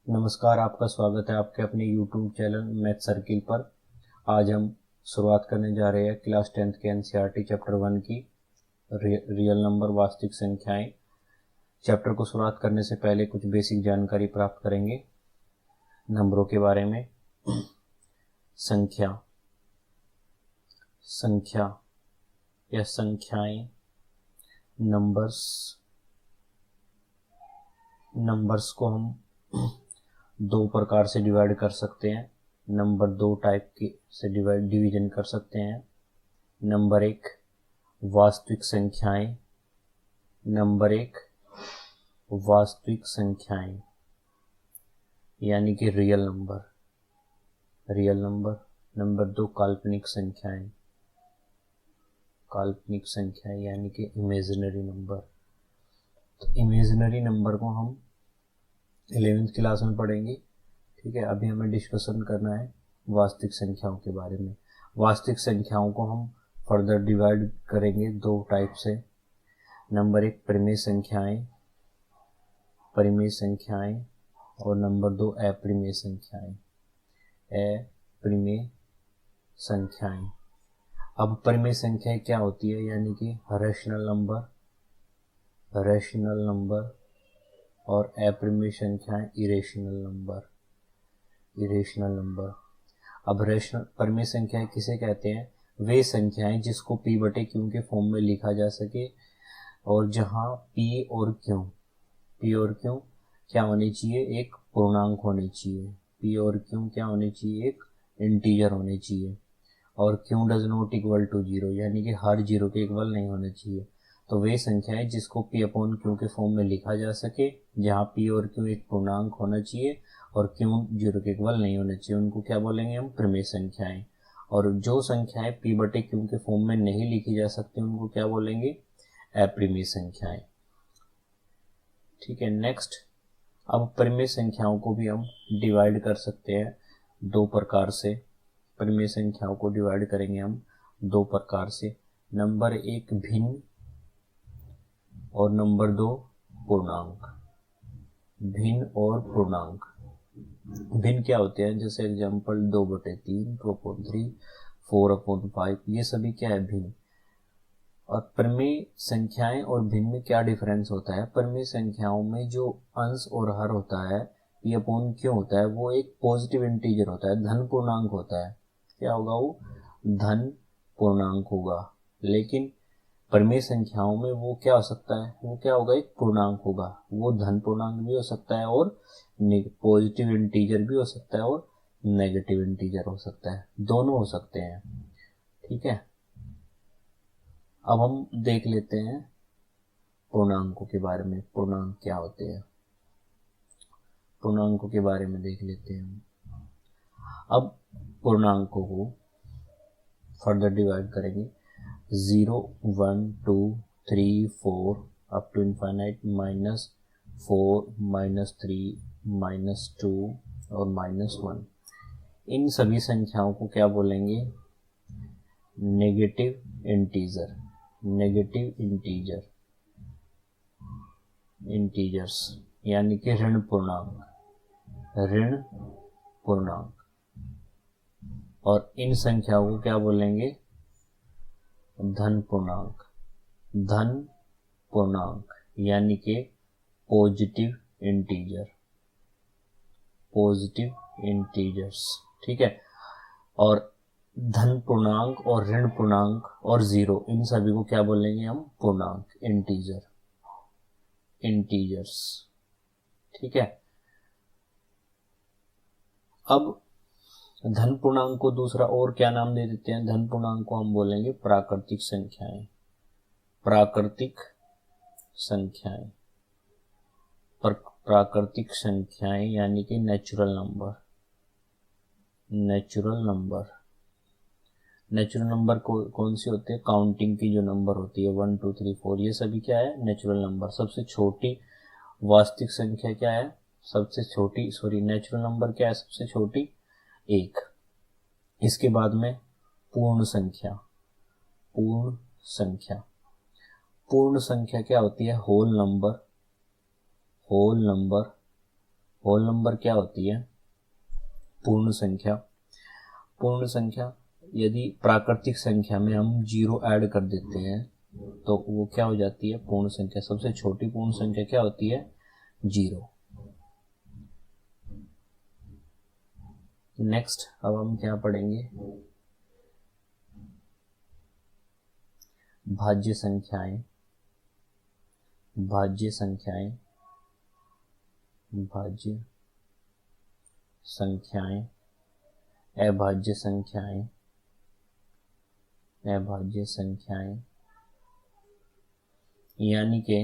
नमस्कार, आपका स्वागत है आपके अपने YouTube चैनल मैथ सर्किल पर। आज हम शुरुआत करने जा रहे हैं क्लास 10th के NCERT चैप्टर 1 की रियल नंबर वास्तविक संख्याएं। चैप्टर को शुरुआत करने से पहले कुछ बेसिक जानकारी प्राप्त करेंगे नंबरों के बारे में। संख्या या संख्याएं, नंबर्स को हम दो प्रकार से डिवाइड कर सकते हैं। नंबर दो टाइप के से डिवीजन कर सकते हैं। नंबर एक वास्तविक संख्याएं, यानी कि रियल नंबर। नंबर दो काल्पनिक संख्याएं यानी कि इमेजिनरी नंबर। तो इमेजिनरी नंबर को हम 11th क्लास में पढ़ेंगे। ठीक है, अभी हमें डिस्कशन करना है वास्तविक संख्याओं के बारे में। वास्तविक संख्याओं को हम फर्दर डिवाइड करेंगे दो टाइप से। नंबर एक परिमेय संख्याएं और नंबर दो अपरिमेय संख्याएं। अब परिमेय संख्याएं क्या होती है, यानी कि रैशनल नंबर और अपरिमेय संख्याएं इरेशनल नंबर। अब परिमेय संख्याएं किसे कहते हैं? वे संख्याएं जिसको P/Q के फॉर्म में लिखा जा सके और जहां P और Q क्या होनी चाहिए? एक पूर्णांक होनी चाहिए। P और Q क्या होनी चाहिए? एक इंटीजर होनी चाहिए। और Q does not equal to 0, यानी कि हर 0 के इक्वल नहीं होना चाहिए। तो वे संख्याएं जिसको P/Q के फॉर्म में लिखा जा सके, जहां P और Q एक पूर्णांक होना चाहिए और Q 0 के इक्वल नहीं होना चाहिए, उनको क्या बोलेंगे हम? परिमेय संख्याएं। और जो संख्याएं P/Q के फॉर्म में नहीं लिखी जा सकती, उनको क्या बोलेंगे? अपरिमेय संख्याएं। ठीक है, नेक्स्ट। अब परिमेय संख्याओं को भी हम डिवाइड कर सकते हैं दो प्रकार से। परिमेय संख्याओं को डिवाइड करेंगे हम दो प्रकार से। नंबर एक भिन्न और नंबर दो पूर्णांक। भिन्न क्या होते हैं? जैसे एग्जांपल 2/3, 2/3, 4/5, ये सभी क्या है? भिन्न। और परिमेय संख्याएं और भिन्न में क्या डिफरेंस होता है? परिमेय संख्याओं में जो अंश और हर होता है, P/Q होता है, वो एक पॉजिटिव इंटीजर होता है, धन पूर्णांक होता है। क्या होगा? वो धन पूर्णांक होगा। लेकिन परिमेय संख्याओं में वो क्या हो सकता है? वो क्या होगा? एक पूर्णांक होगा। वो धन पूर्णांक भी हो सकता है और पॉजिटिव इंटीजर भी हो सकता है और नेगेटिव इंटीजर हो सकता है, दोनों हो सकते हैं। ठीक है, अब हम देख लेते हैं पूर्णांकों के बारे में। पूर्णांक क्या होते हैं, पूर्णांकों के बारे में देख लेते हैं। अब पूर्णांकों को फर्दर डिवाइड करेंगे 0, 1, 2, 3, 4 अप टू इनफाइनाइट, -4, -3, -2 और -1। इन सभी संख्याओं को क्या बोलेंगे? नेगेटिव इंटीजर्स, यानी कि ऋण पूर्णांक। और इन संख्याओं को क्या बोलेंगे? धन पूर्णांक, यानी कि पॉजिटिव इंटीजर्स। ठीक है, और धन पूर्णांक और ऋण पूर्णांक और 0, इन सभी को क्या बोलेंगे हम? पूर्णांक, इंटीजर्स। ठीक है, अब धन पूर्णांक को दूसरा और क्या नाम दे देते हैं? धन पूर्णांक को हम बोलेंगे प्राकृतिक संख्याएं, यानी कि नेचुरल नंबर कौन सी होती है? काउंटिंग की जो नंबर होती है 1, 2, 3, 4, ये सभी क्या है? Natural number. सबसे छोटी वास्तविक संख्या क्या है? नेचुरल नंबर क्या है? सबसे छोटी 1। इसके बाद में पूर्ण संख्या क्या होती है? होल नंबर होल नंबर क्या होती है? पूर्ण संख्या। पूर्ण संख्या, यदि प्राकृतिक संख्या में हम 0 ऐड कर देते हैं तो वो क्या हो जाती है? पूर्ण संख्या। सबसे छोटी पूर्ण संख्या क्या होती है? 0। नेक्स्ट अब हम क्या पढ़ेंगे? भाज्य संख्याएं। भाज्य संख्याएं, भाज्य संख्याएं, अभाज्य संख्याएं, अभाज्य संख्याएं। यानी कि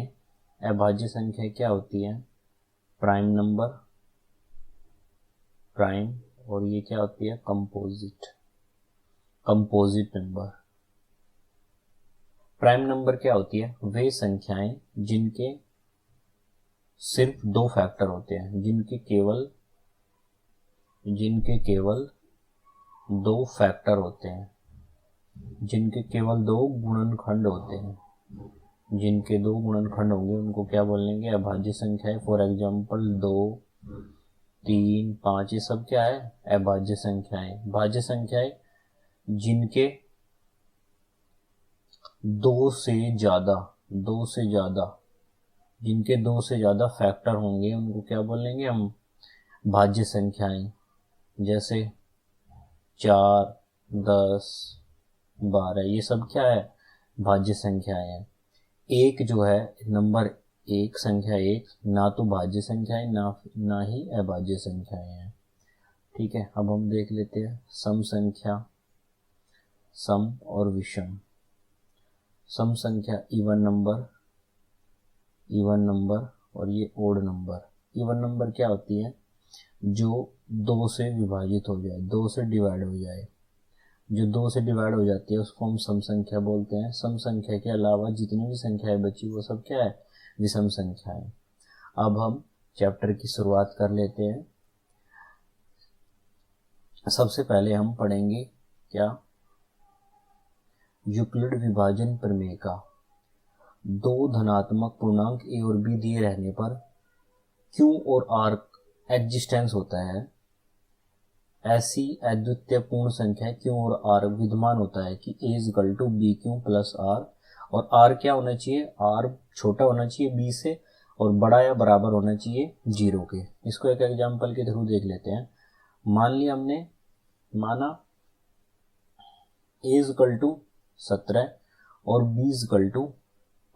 अभाज्य संख्या क्या होती है? प्राइम नंबर, प्राइम, और ये क्या होती है? Composite, composite number. Prime number क्या होती है? वे संख्याएं जिनके सिर्फ 2 फैक्टर होते हैं, जिनके केवल 2 फैक्टर होते हैं, जिनके केवल 2 गुणनखंड होते हैं। जिनके 2 गुणनखंड होंगे उनको क्या बोलेंगे? अभाज्य संख्याएं। फॉर एग्जाम्पल 2, 3, 5, ये सब क्या है? अभाज्य संख्याएं। भाज्य संख्याएं जिनके 2 से ज्यादा, जिनके 2 से ज्यादा फैक्टर होंगे उनको क्या बोलेंगे हम? भाज्य संख्याएं। जैसे 4, 10, 12, ये सब क्या है? भाज्य संख्याएं हैं। एक जो है नंबर 1, संख्या 1, ना तो भाज्य संख्याएं ना ही अभाज्य संख्याएं हैं। ठीक है, अब हम देख लेते हैं सम संख्या, सम और विषम। सम संख्या इवन नंबर और ये ओड नंबर। इवन नंबर क्या होती है? जो 2 से विभाजित हो जाए, 2 से डिवाइड हो जाए। जो 2 से डिवाइड हो जाती है उसको हम सम संख्या बोलते हैं। सम संख्या के अलावा जितनी भी संख्याएं बची वो सब क्या है? विषम संख्याएं। अब हम चैप्टर की शुरुआत कर लेते हैं। सबसे पहले हम पढ़ेंगे क्या? यूक्लिड विभाजन प्रमेय का। 2 धनात्मक पूर्णांक ए और बी दिए रहने पर क्यू और आर एग्जिस्टेंस होता है। ऐसी अद्वितीय पूर्ण संख्या क्यू और आर विद्यमान होता है कि A is equal to B Q plus R, और आर क्या होना चाहिए? आर छोटा होना चाहिए बी से और बड़ा या बराबर होना चाहिए 0 के। इसको एक एग्जांपल के थ्रू देख लेते हैं। मान लिया हमने, माना ए इज इक्वल टू 17 और बी इज इक्वल टू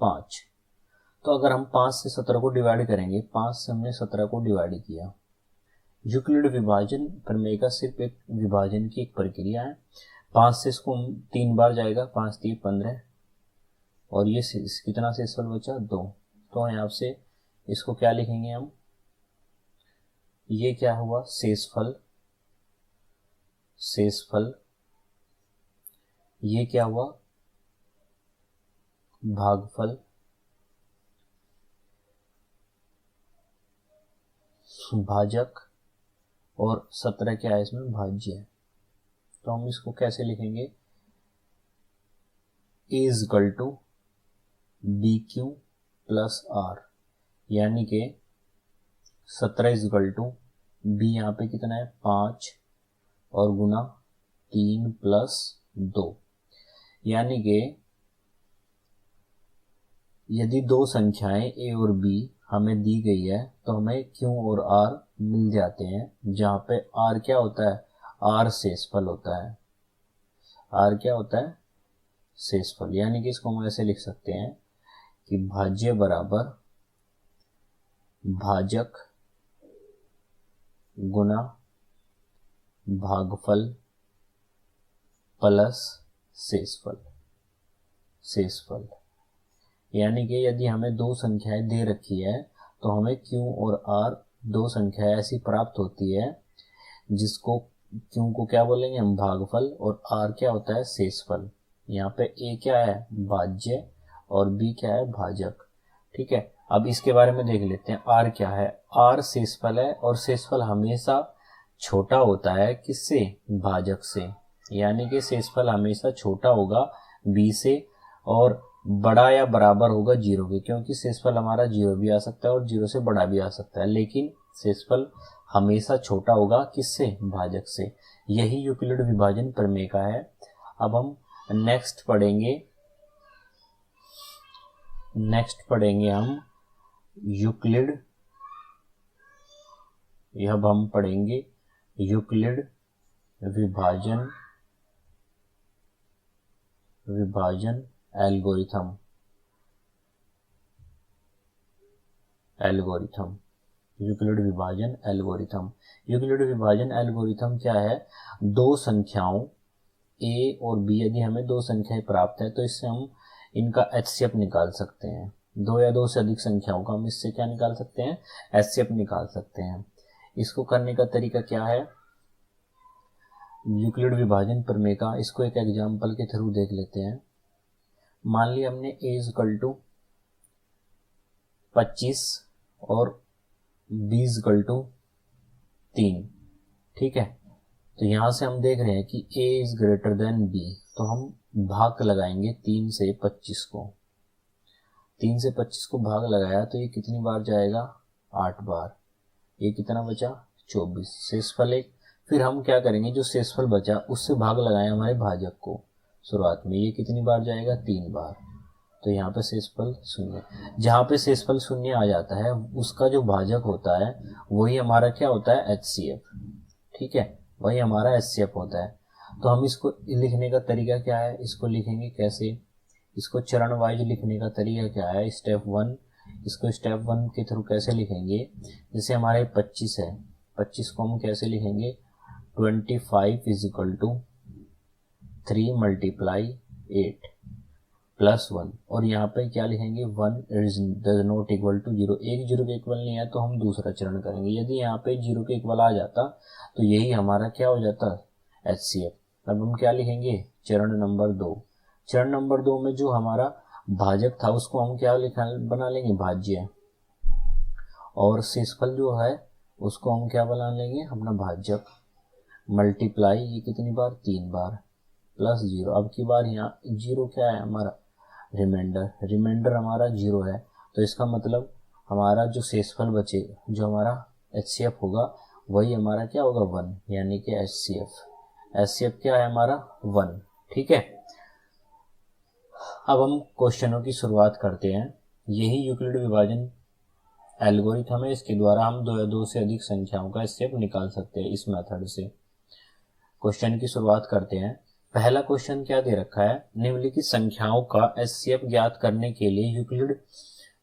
5। तो अगर हम 5 से 17 को डिवाइड करेंगे, 5 से हमने 17 को डिवाइड किया। यूक्लिड विभाजन प्रमेय का सिर्फ एक विभाजन की एक प्रक्रिया है। 5 से इसको 3 बार जाएगा, 5 3 15, और ये कितना शेषफल बचा? 2। तो यहाँ से इसको क्या लिखेंगे हम? ये क्या हुआ? शेषफल। शेषफल। ये क्या हुआ? भागफल। भाजक, और 17 क्या है इसमें? भाज्य है। तो हम इसको कैसे लिखेंगे? A is equal to B Q plus R, यानी कि 17 इज इक्वल टू बी, यहाँ पे कितना है? 5, और गुना 3 प्लस 2। यानी कि यदि 2 संख्याएं ए और बी हमें दी गई है तो हमें क्यू और आर मिल जाते हैं, जहां पे आर क्या होता है? आर शेषफल होता है। आर क्या होता है? शेषफल। यानी कि इसको हम ऐसे लिख सकते हैं कि भाज्य बराबर भाजक गुना भागफल प्लस शेषफल। शेषफल यानी कि यदि हमें 2 संख्याएं दे रखी है तो हमें क्यू और आर 2 संख्याएं ऐसी प्राप्त होती है जिसको क्यू को क्या बोलेंगे हम? भागफल, और आर क्या होता है? शेषफल। यहाँ पे ए क्या है? भाज्य, और बी क्या है? भाजक। ठीक है, अब इसके बारे में देख लेते हैं। आर क्या है? आर शेषफल है, और शेषफल हमेशा छोटा होता है किससे? भाजक से। यानी कि शेषफल हमेशा छोटा होगा बी से और बड़ा या बराबर होगा 0 के, क्योंकि शेषफल हमारा 0 भी आ सकता है और 0 से बड़ा भी आ सकता है, लेकिन शेषफल हमेशा छोटा होगा किससे, भाजक से। यही यूक्लिड विभाजन प्रमेय का है। अब हम नेक्स्ट पढ़ेंगे हम यूक्लिड, अब हम पढ़ेंगे यूक्लिड विभाजन एल्गोरिथम। यूक्लिड विभाजन एल्गोरिथम क्या है, दो संख्याओं a और b, यदि हमें दो संख्याएं प्राप्त है तो इससे हम इनका HCF निकाल सकते हैं। दो या दो से अधिक संख्याओं का हम इससे क्या निकाल सकते हैं, HCF निकाल सकते हैं। इसको करने का तरीका क्या है, यूक्लिड विभाजन प्रमेय का, इसको एक एग्जाम्पल के थ्रू देख लेते हैं। मान लिया हमने a = 25 और b = 3, ठीक है। तो यहां से हम देख रहे हैं कि a is greater than b, तो हम भाग लगाएंगे 3 से 25 को। 3 से 25 को भाग लगाया तो ये कितनी बार जाएगा, 8 बार। ये कितना बचा, 24, शेषफल 1। फिर हम क्या करेंगे, जो शेषफल बचा उससे भाग लगाए हमारे भाजक को शुरुआत में, ये कितनी बार जाएगा, 3 बार। तो यहाँ पे शेषफल 0। जहाँ पे शेषफल 0 आ जाता है उसका जो भाजक होता है वही हमारा क्या होता है, HCF, ठीक है, वही हमारा HCF होता है। तो हम इसको लिखने का तरीका क्या है, इसको लिखेंगे कैसे, इसको चरण वाइज लिखने का तरीका क्या है, स्टेप 1, इसको स्टेप 1 के थ्रू कैसे लिखेंगे। जैसे हमारे 25 है, 25 को हम कैसे लिखेंगे, 25 = 3 × 8 + 1, और यहाँ पे क्या लिखेंगे, 1 does not equal to 0, एक 0 के इक्वल नहीं है तो हम दूसरा चरण करेंगे। यदि यहाँ पे 0 के इक्वल आ जाता तो यही हमारा क्या हो जाता, HCF। अब हम क्या लिखेंगे, चरण नंबर 2। चरण नंबर 2 में जो हमारा भाजक था उसको हम क्या बना लेंगे, भाज्य, और शेषफल जो है उसको हम क्या बना लेंगे, अपना भाजक, मल्टीप्लाई, ये कितनी बार, 3 बार, +0। अब की बार यहाँ 0 क्या है हमारा, रिमाइंडर हमारा 0 है। तो इसका मतलब हमारा जो शेषफल बचे, जो हमारा HCF होगा वही हमारा क्या होगा, 1, यानी कि HCF क्या है हमारा, 1, ठीक है। अब हम क्वेश्चनों की शुरुआत करते हैं। यही यूक्लिड विभाजन एल्गोरिथम है, इसके द्वारा हम दो या दो से अधिक संख्याओं का HCF निकाल सकते हैं इस मेथड से। क्वेश्चन की शुरुआत करते हैं। पहला क्वेश्चन क्या दे रखा है, निम्नलिखित संख्याओं का HCF ज्ञात करने के लिए यूक्लिड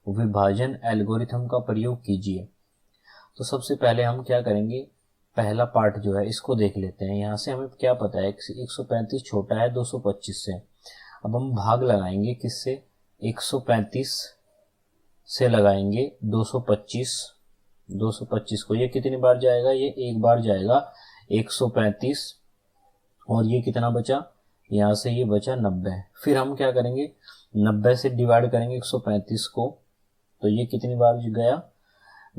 विभाजन एल्गोरिथम का प्रयोग कीजिए। तो सबसे पहले हम क्या करेंगे, पहला पार्ट जो है इसको देख लेते हैं। यहाँ से हमें क्या पता है, 135 छोटा है 225 से। अब हम भाग लगाएंगे किससे, 135 से लगाएंगे 225 को। ये कितनी बार जाएगा, ये एक बार जाएगा 135, और ये कितना बचा, यहाँ से ये बचा 90। फिर हम क्या करेंगे, 90 से डिवाइड करेंगे 135 को, तो ये कितनी बार गया,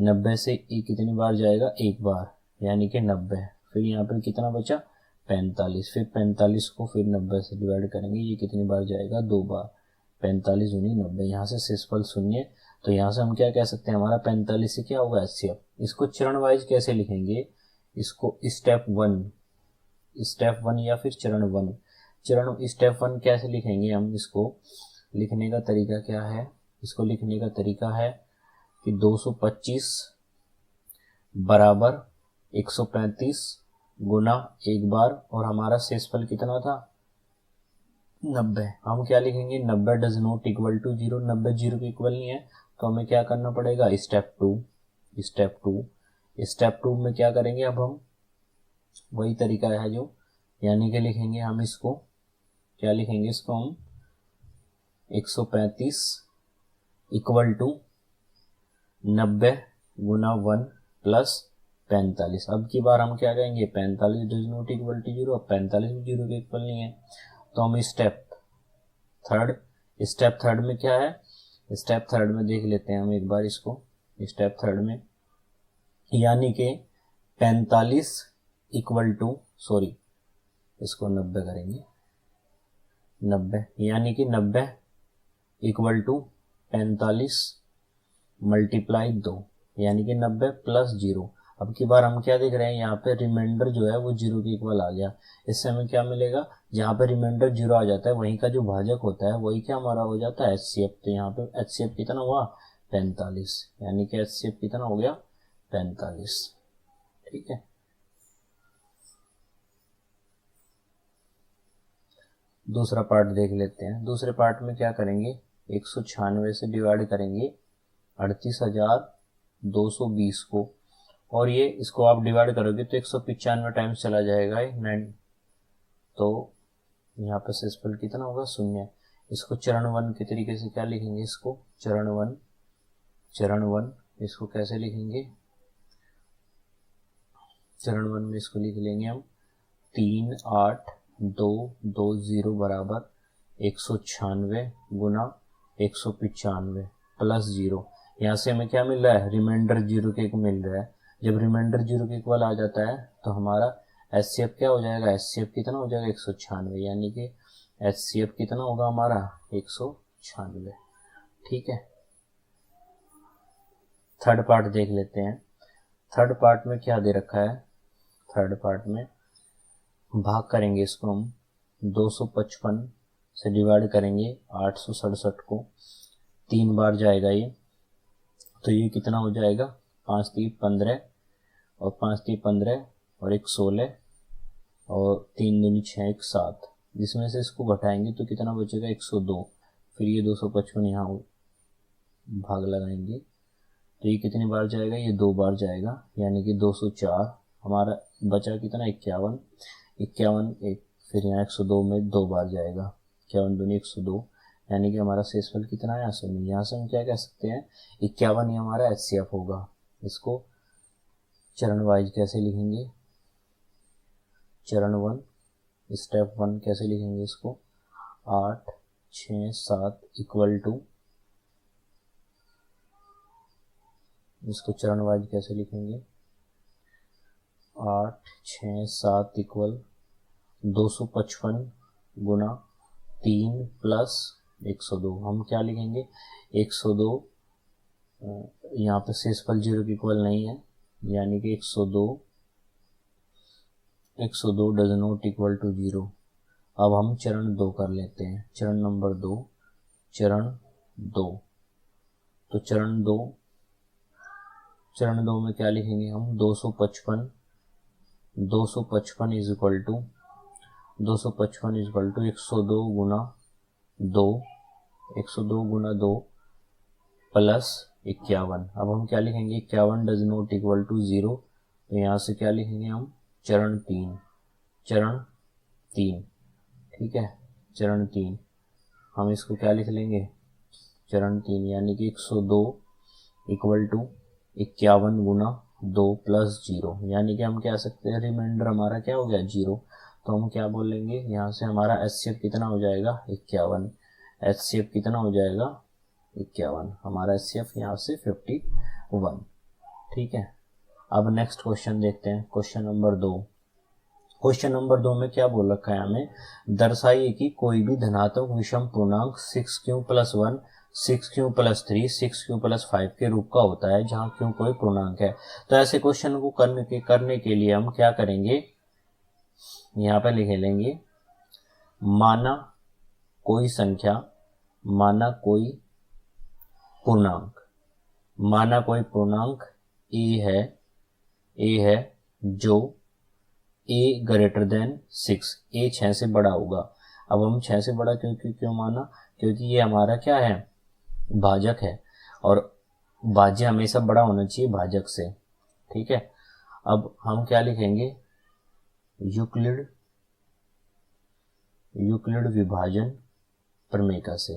90 से ये कितनी बार जाएगा, एक बार, यानी कि 90। फिर यहाँ पे कितना बचा, 45। फिर 45 को फिर 90 से डिवाइड करेंगे, ये कितनी बार जाएगा, 2 बार, 45 × 90। यहाँ से शेषफल 0, तो यहाँ से हम क्या कह सकते हैं, हमारा 45 से क्या होगा, HCF। इसको चरण वाइज कैसे लिखेंगे, इसको स्टेप 1 या फिर चरण 1, स्टेप 1 कैसे लिखेंगे हम, इसको लिखने का तरीका क्या है, इसको लिखने का तरीका है कि 225 बराबर 135 गुना एक बार, और हमारा शेषफल कितना था, 90। हम क्या लिखेंगे, 90 डज नॉट इक्वल टू 0, 90 0 के इक्वल नहीं है, तो हमें क्या करना पड़ेगा, स्टेप टू में क्या करेंगे, अब हम वही तरीका है जो, यानी कि लिखेंगे हम इसको, क्या लिखेंगे इसको हम, 135 इक्वल टू 90 गुना 1 + 45। अब की बार हम क्या कहेंगे, 45 डज नॉट इक्वल टू 0, अब 45 भी 0 के इक्वल नहीं है, तो हम स्टेप थर्ड में क्या है, स्टेप थर्ड में देख लेते हैं हम एक बार इसको। स्टेप थर्ड में यानी कि 45 इक्वल टू, सॉरी इसको 90 करेंगे, 90 यानी कि 90 इक्वल टू 45 × 2, यानी कि 90 प्लस 0। अब की बार हम क्या देख रहे हैं, यहाँ पे रिमाइंडर जो है वो 0 के इक्वल आ गया। इससे हमें क्या मिलेगा, जहाँ पे रिमाइंडर 0 आ जाता है वहीं का जो भाजक होता है वही क्या हमारा हो जाता है, HCF। तो यहाँ पे HCF कितना हुआ, 45, यानी कि HCF कितना हो गया, 45। ठीक है, दूसरा पार्ट देख लेते हैं। दूसरे पार्ट में क्या करेंगे, 196 से डिवाइड करेंगे 38,220 को, और ये इसको आप डिवाइड करोगे तो 195 टाइम्स चला जाएगा ये 9। तो यहाँ पे शेषफल कितना होगा, 0। इसको चरण 1 के तरीके से क्या लिखेंगे, इसको चरण 1 इसको कैसे लिखेंगे, चरण 1 में इसको लिख लेंगे हम 38,220 बराबर 196 गुना 195 प्लस 0। यहाँ से हमें क्या मिल रहा है, रिमाइंडर 0 के मिल रहा है। जब रिमाइंडर 0 के इक्वल आ जाता है तो हमारा HCF क्या हो जाएगा, HCF कितना हो जाएगा, 196, यानी कि HCF कितना होगा हमारा, 196। ठीक है, थर्ड पार्ट देख लेते हैं। थर्ड पार्ट में क्या दे रखा है, थर्ड पार्ट में भाग करेंगे इसको हम 255 से डिवाइड करेंगे 867 को, 3 बार जाएगा ये, तो ये कितना हो जाएगा, 5 3 15 और 5 3 15 और 1 16 और 3 दूनी 6 1 7, जिसमें से इसको घटाएंगे तो कितना बचेगा, 102। फिर ये 255 यहाँ भाग लगाएंगे तो ये कितनी बार जाएगा, ये 2 बार जाएगा, यानी कि 204। हमारा बचा कितना, 51 एक, फिर यहाँ 102 में 2 बार जाएगा, 51 दूनी 102, यानी कि हमारा शेषफल कितना है, 0। यहाँ से हम क्या कह सकते हैं, 51 ही हमारा HCF होगा। इसको चरण वाइज कैसे लिखेंगे, चरण 1 स्टेप 1 कैसे लिखेंगे, इसको 8 6 7 इक्वल टू, इसको चरण वाइज कैसे लिखेंगे, 8 6 7 इक्वल 255 गुना 3 प्लस 102। हम क्या लिखेंगे, 102, यहाँ पे शेषफल 0 के इक्वल नहीं है, यानी कि 102 डज नॉट इक्वल टू 0। अब हम चरण 2 कर लेते हैं, चरण नंबर 2, चरण 2। तो चरण 2 में क्या लिखेंगे हम, 255 इज इक्वल टू 102 गुना 2 प्लस 51। अब हम क्या लिखेंगे, 51 डज नॉट इक्वल टू 0, तो यहाँ से क्या लिखेंगे हम, चरण 3। ठीक है, चरण 3 हम इसको क्या लिख लेंगे, चरण 3, यानी कि 102 इक्वल टू 51 गुना 2 प्लस 0, यानी कि हम कह सकते हैं रिमाइंडर हमारा क्या हो गया, 0। तो हम क्या बोलेंगे, यहाँ से हमारा HCF कितना हो जाएगा, 51। HCF कितना हो जाएगा, 51। हमारा HCF यहाँ से 51। ठीक है, अब नेक्स्ट क्वेश्चन देखते हैं, क्वेश्चन नंबर 2। क्वेश्चन नंबर 2 में क्या बोल रखा है हमें, दर्शाइए कि कोई भी धनात्मक विषम पूर्णांक 6q + 1 6q + 3 6q + 5 के रूप का होता है जहां q कोई पूर्णांक है। तो ऐसे क्वेश्चन को करने के लिए हम क्या करेंगे, यहाँ पे लिख लेंगे, माना कोई संख्या, माना कोई पूर्णांक a है जो a ग्रेटर देन 6, a 6 से बड़ा होगा। अब हम 6 से बड़ा क्यों माना, क्योंकि ये हमारा क्या है, भाजक है, और भाज्य हमेशा बड़ा होना चाहिए भाजक से। ठीक है, अब हम क्या लिखेंगे, यूक्लिड विभाजन प्रमेय से,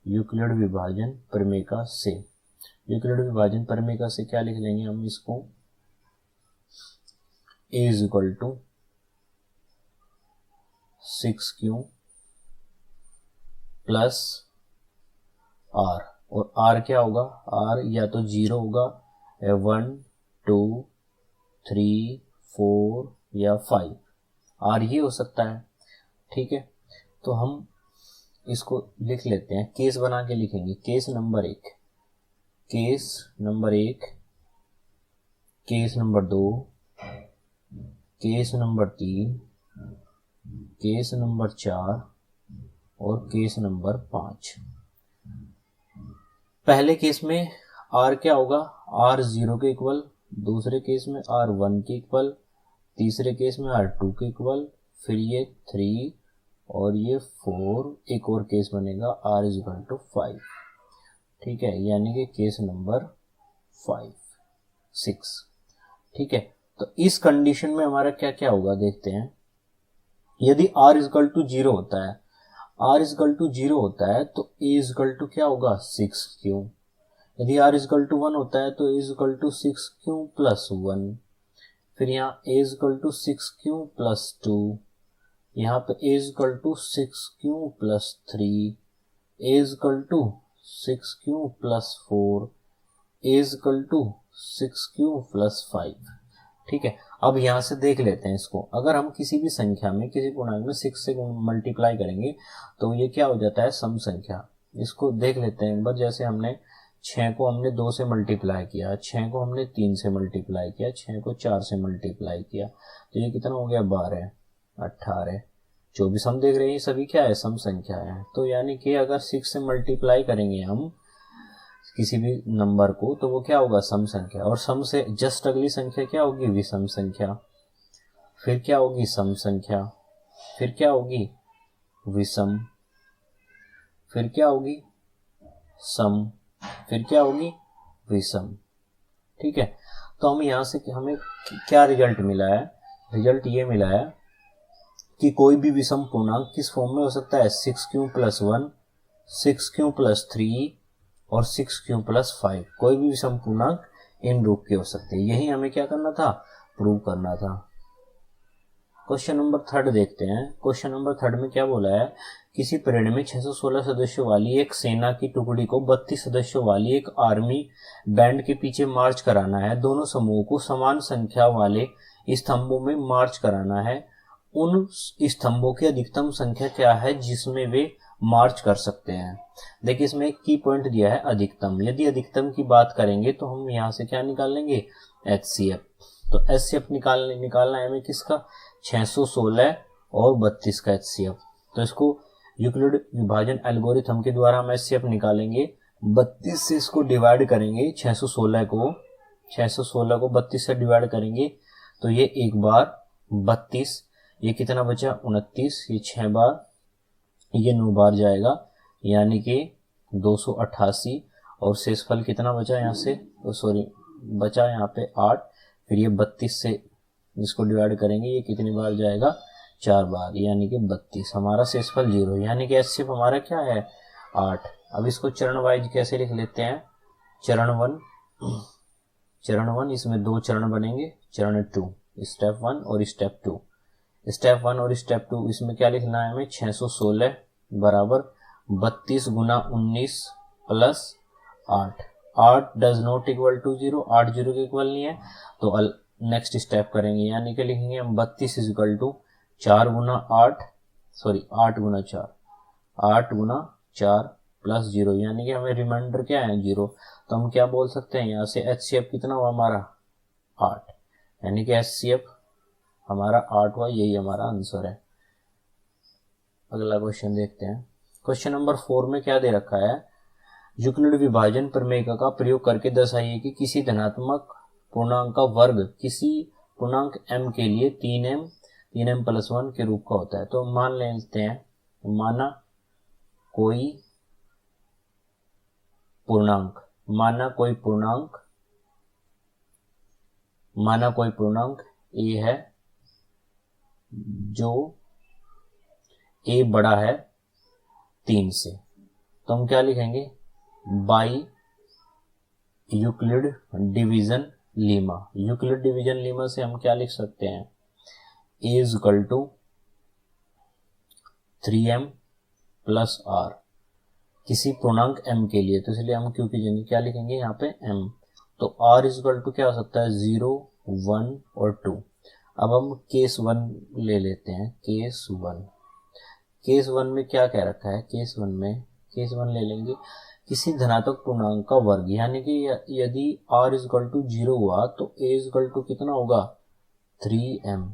यूक्लिड विभाजन प्रमेय से क्या लिख लेंगे हम, इसको a is equal to 6q plus r, और r क्या होगा, r या तो 0 होगा, 1 2 3 4 या 5, r ही हो सकता है। ठीक है, तो हम इसको लिख लेते हैं, केस बना के लिखेंगे। Case number 1, case number 1, case number 2, case number 3, case number 4 और केस नंबर 5। पहले केस में r क्या होगा, r 0 के इक्वल, दूसरे केस में r 1 के इक्वल, तीसरे केस में r 2 के इक्वल, फिर ये 3 और ये 4, एक और केस बनेगा r इक्वल टू 5। ठीक है, यानी कि केस नंबर 5, 6। ठीक है, तो इस कंडीशन में हमारा क्या क्या होगा देखते हैं। यदि r इक्वल टू 0 होता है, r इक्वल टू 0 होता है तो a इक्वल टू क्या होगा 6 क्यों। यदि r इक्वल टू 1 होता है तो a इक्वल टू 6 क्यों प्लस 1। फिर यहाँ a इक्वल टू 6 क्यों प्लस 2, यहाँ पे a इक्वल टू 6 क्यों प्लस 3, a इक्वल टू 6 क्यों प्लस 4, a इक्वल टू 6 क्यों प्लस 5। ठीक है, अब यहाँ से देख लेते हैं इसको। अगर हम किसी भी संख्या में, किसी पूर्णांक में 6 से मल्टीप्लाई करेंगे तो ये क्या हो जाता है, सम संख्या। इसको देख लेते हैं एक बार। जैसे हमने 6 को हमने 2 से मल्टीप्लाई किया, 6 को हमने 3 से मल्टीप्लाई किया, 6 को 4 से मल्टीप्लाई किया, तो ये कितना हो गया 12, 18, 24। हम देख रहे हैं ये सभी क्या है, सम संख्या है। तो यानी कि अगर 6 से मल्टीप्लाई करेंगे हम किसी भी नंबर को तो वो क्या होगा, सम संख्या। और सम से जस्ट अगली संख्या क्या होगी, विषम संख्या। फिर क्या होगी, सम संख्या। फिर क्या होगी, विषम। फिर क्या होगी, सम। फिर क्या होगी, विषम। ठीक है, तो हम यहाँ से हमें क्या रिजल्ट मिला है, रिजल्ट ये मिला है कि कोई भी विषम पूर्णांक किस फॉर्म में हो सकता है, 6 क्यू प्लस 1, 6 क्यू प्लस 3 और 6 क्यू प्लस 5। कोई भी विषम पूर्णांक इन रूप के हो सकते हैं। यही हमें क्या करना था, प्रूव करना था। क्वेश्चन नंबर 3 देखते हैं। क्वेश्चन नंबर 3 में क्या बोला है, किसी परेड में 616 सदस्यों वाली एक सेना की टुकड़ी को 32 सदस्यों वाली एक आर्मी बैंड के पीछे मार्च कराना है। दोनों समूहों को समान संख्या वाले स्तंभों में मार्च कराना है। उन स्तंभों की अधिकतम संख्या क्या है जिसमें वे मार्च कर सकते हैं। देखिए इसमें एक की पॉइंट दिया है, अधिकतम। यदि अधिकतम की बात करेंगे तो हम यहाँ से क्या निकाल लेंगे, HCF। तो HCF निकालना है हमें किसका, 616 और 32 का HCF। तो इसको यूक्लिड विभाजन एल्गोरिथम के द्वारा हम HCF निकालेंगे। 32 से इसको डिवाइड करेंगे, 616 को 32 से डिवाइड करेंगे तो ये एक बार 32, ये कितना बचा 29, ये 6 बार, ये 9 बार जाएगा, यानी कि 288। और शेषफल कितना बचा यहाँ से, बचा यहाँ पे 8। फिर ये 32 से इसको डिवाइड करेंगे, ये कितनी बार जाएगा, 4 बार, यानी कि 32। हमारा शेषफल 0, यानी कि HCF हमारा क्या है, 8। अब इसको चरण वाइज कैसे लिख लेते हैं, चरण 1, इसमें 2 चरण बनेंगे, चरण 2, स्टेप 1 और स्टेप 2। स्टेप 1 और स्टेप 2 इसमें क्या लिखना है हमें, 616 बराबर 32 गुना 19 plus 8। 8 does not equal to 0, 8 0 के इक्वल नहीं है। तो नेक्स्ट स्टेप करेंगे, यानी कि लिखेंगे हम 32 इज इक्वल टू 4 गुना 8, 8 गुना 4, 8 गुना 4 प्लस 0, यानी कि हमें रिमाइंडर क्या है, 0। तो हम क्या बोल सकते हैं, यहाँ से HCF कितना हुआ हमारा, 8, यानी कि HCF हमारा 8 हुआ। यही हमारा आंसर है। अगला क्वेश्चन देखते हैं। क्वेश्चन नंबर 4 में क्या दे रखा है, यूक्लिड विभाजन प्रमेय का प्रयोग करके दर्शाइए कि किसी धनात्मक पूर्णांक का वर्ग किसी पूर्णांक m के लिए 3m प्लस 1 के रूप का होता है। तो मान लेते हैं, माना कोई पूर्णांक a है जो a बड़ा है 3 से। तो हम क्या लिखेंगे, by Euclid division lemma. Euclid division lemma से हम क्या लिख सकते हैं, a is equal to 3m plus r किसी पूर्णांक m के लिए। तो इसलिए हम क्यों की जगह क्या लिखेंगे यहाँ पे m। तो r इज इक्वल टू क्या हो सकता है, 0, 1 और 2। अब हम केस 1 ले लेते हैं, केस 1। केस वन में क्या कह रखा है, केस वन ले लेंगे किसी धनात्मक पूर्णांक का वर्ग, यानी कि यदि r इक्वल टू 0 हुआ तो a इक्वल टू कितना होगा 3m।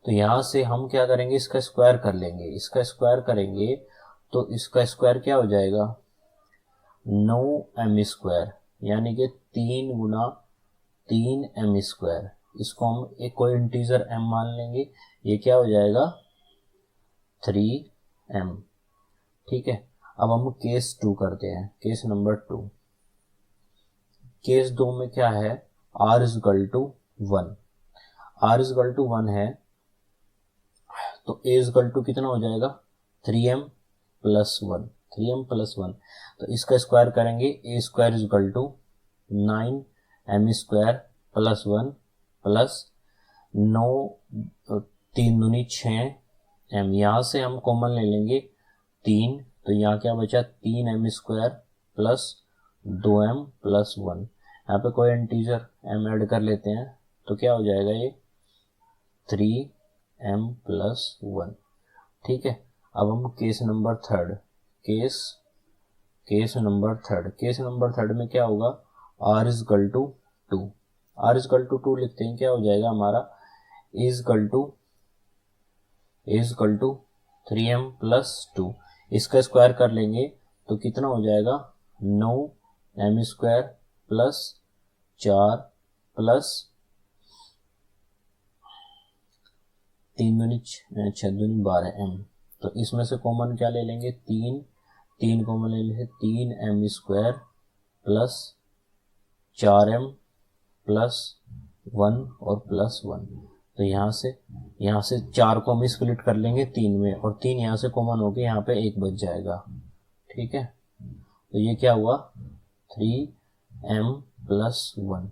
तो यहाँ से हम क्या करेंगे, इसका स्क्वायर कर लेंगे, इसका स्क्वायर करेंगे तो इसका स्क्वायर क्या हो जाएगा 9m स्क्वायर, यानी कि 3 गुना 3m स्क्वायर। इसको हम एक कोई इंटीजर m मान लेंगे, ये क्या हो जाएगा 3m। ठीक है, अब हम केस 2 करते हैं, केस नंबर 2। केस 2 में क्या है, r इक्वल टू 1 है तो a इक्वल टू कितना हो जाएगा 3m प्लस 1। तो इसका स्क्वायर करेंगे, a square equal to 9m square plus 1 plus 9 3 दूनी 6m। यहाँ से हम कॉमन ले लेंगे 3, तो यहाँ क्या बचा 3m square plus 2m plus 1। यहाँ पे कोई इंटीजर m ऐड कर लेते हैं तो क्या हो जाएगा ये 3m प्लस 1। ठीक है, अब हम केस नंबर थर्ड में क्या होगा r इक्वल टू 2 लिखते हैं, क्या हो जाएगा हमारा a equal to 3m plus 2। इसका स्क्वायर कर लेंगे तो कितना हो जाएगा 9m स्क्वायर प्लस 4 प्लस 3 दूनी 6 दूनी 12m। तो इसमें से कॉमन क्या ले लेंगे 3 कॉमन ले लेंगे 3m square plus 4m plus 1 और प्लस 1। तो यहाँ से 4 को हम स्प्लिट कर लेंगे 3 में, और 3 यहाँ से कॉमन होके यहाँ पे 1 बच जाएगा। ठीक है, तो ये क्या हुआ 3m प्लस 1।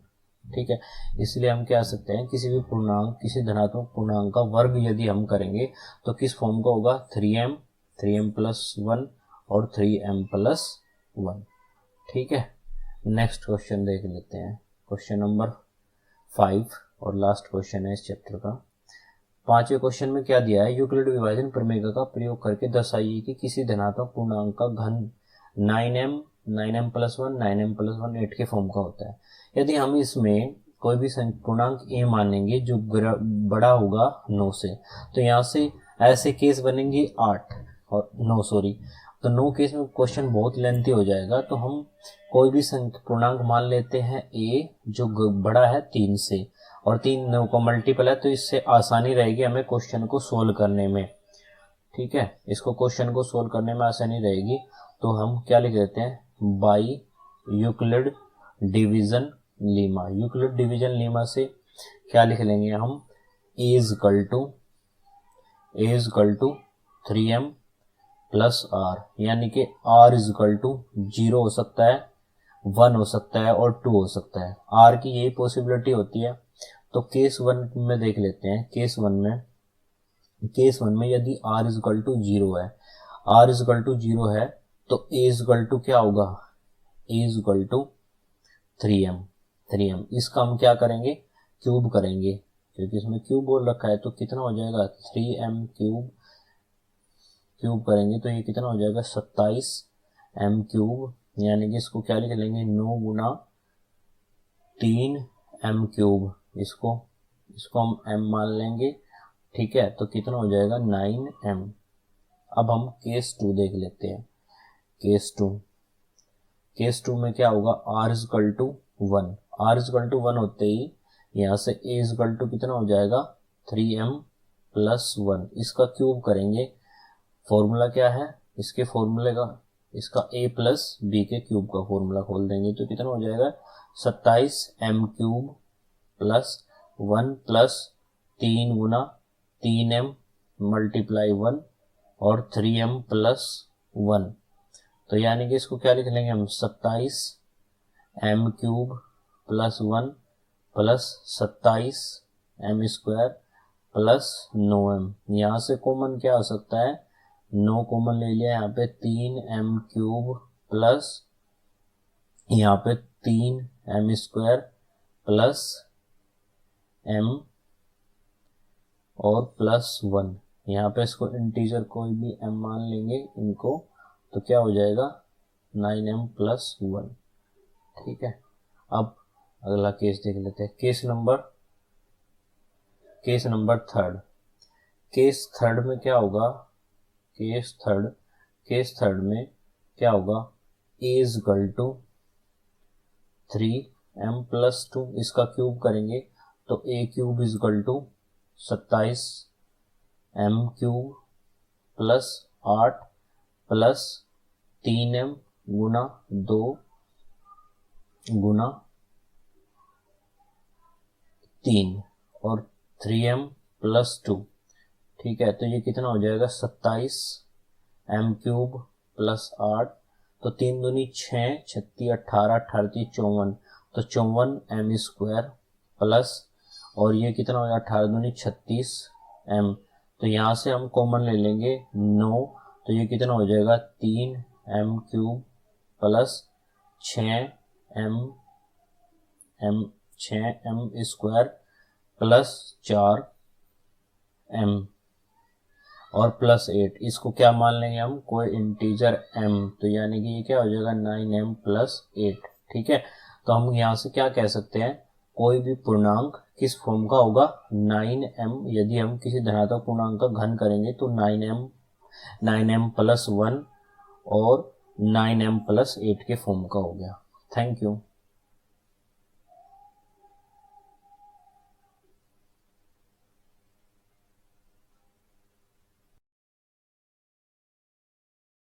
ठीक है, इसलिए हम क्या सकते हैं, किसी भी पूर्णांक, किसी धनात्मक पूर्णांक का वर्ग यदि हम करेंगे तो किस फॉर्म का होगा 3m प्लस 1 और 3m प्लस 1। ठीक है, नेक्स्ट क्वेश्चन देख लेते हैं, क्वेश्चन नंबर 5 और लास्ट क्वेश्चन है इस चैप्टर का। 5वें क्वेश्चन में क्या दिया है, यूक्लिड विभाजन प्रमेय का प्रयोग करके दर्शाइए कि किसी धनात्मक पूर्णांक का घन 9m प्लस 1 8 के फॉर्म का होता है। यदि हम इसमें कोई भी पूर्णांक a मानेंगे जो बड़ा होगा 9 से, तो यहाँ से ऐसे केस बनेंगे 8 और 9 सॉरी, तो 9 केस में क्वेश्चन बहुत लेंथी हो जाएगा। तो हम कोई भी पूर्णांक मान लेते हैं a जो बड़ा है 3 से, और 3 9 का मल्टीपल है, तो इससे आसानी रहेगी हमें क्वेश्चन को सोल्व करने में। ठीक है, इसको क्वेश्चन को सोल्व करने में आसानी रहेगी। तो हम क्या लिख देते हैं, बाई यूक्लिड डिवीजन लीमा से क्या लिख लेंगे हम, a equal to 3m plus r, यानी कि r इक्वल टू 0 हो सकता है, 1 हो सकता है और 2 हो सकता है। r की यही पॉसिबिलिटी होती है। तो केस 1 में देख लेते हैं, केस वन में यदि r इक्वल टू 0 है तो a इक्वल टू क्या होगा, a इक्वल टू 3m। इसका हम क्या करेंगे, क्यूब करेंगे, क्योंकि इसमें क्यूब बोल रखा है। तो कितना हो जाएगा 3m क्यूब करेंगे तो ये कितना हो जाएगा 27m क्यूब, यानी कि इसको क्या लिख लेंगे 9 गुना 3m क्यूब, इसको हम m मान लेंगे। ठीक है, तो कितना हो जाएगा 9m। अब हम केस 2 देख लेते हैं, केस 2 में क्या होगा, r इक्वल टू 1 होते ही यहाँ से a इक्वल टू कितना हो जाएगा 3m प्लस 1। इसका क्यूब करेंगे, फॉर्मूला क्या है इसके फॉर्मूले का, इसका a प्लस b के क्यूब का फॉर्मूला खोल देंगे तो कितना हो जाएगा 27m क्यूब प्लस 1 प्लस 3 गुना 3m मल्टीप्लाई 1 और 3m प्लस 1। तो यानी कि इसको क्या लिख लेंगे हम 27m cube plus 1 plus 27m square plus 9m। यहाँ से कॉमन क्या हो सकता है, 9 कॉमन ले लिया, यहाँ पे 3m क्यूब प्लस यहाँ पे 3m स्क्वायर प्लस m और प्लस 1। यहाँ पे इसको इंटीजर कोई भी m मान लेंगे इनको, तो क्या हो जाएगा 9m + 1। ठीक है, अब अगला केस देख लेते हैं। Case number third. Case third में क्या होगा, केस थर्ड में क्या होगा, a = 3m + 2, इसका क्यूब करेंगे तो a³ = 27m³ + 8 + 3m × 2 × 3 और 3m + 2। ठीक है, तो ये कितना हो जाएगा 27m³ + 8, तो 3 दूनी 6, 36 18, 18 54, तो 54m² प्लस, और ये कितना हो जाएगा 18 दूनी 36m, तो यहाँ से हम कॉमन ले लेंगे 9, तो ये कितना हो जाएगा 3m³ plus 6m² plus 4m और प्लस 8, इसको क्या मान लेंगे हम, कोई इंटीजर m, तो यानी कि ये क्या हो जाएगा 9m + 8। ठीक है, तो हम यहाँ से क्या कह सकते हैं, कोई भी पूर्णांक किस फॉर्म का होगा 9m, यदि हम किसी धनात्मक पूर्णांक का घन करेंगे तो 9m + 1 और 9m + 8 के फॉर्म का हो गया। Thank you.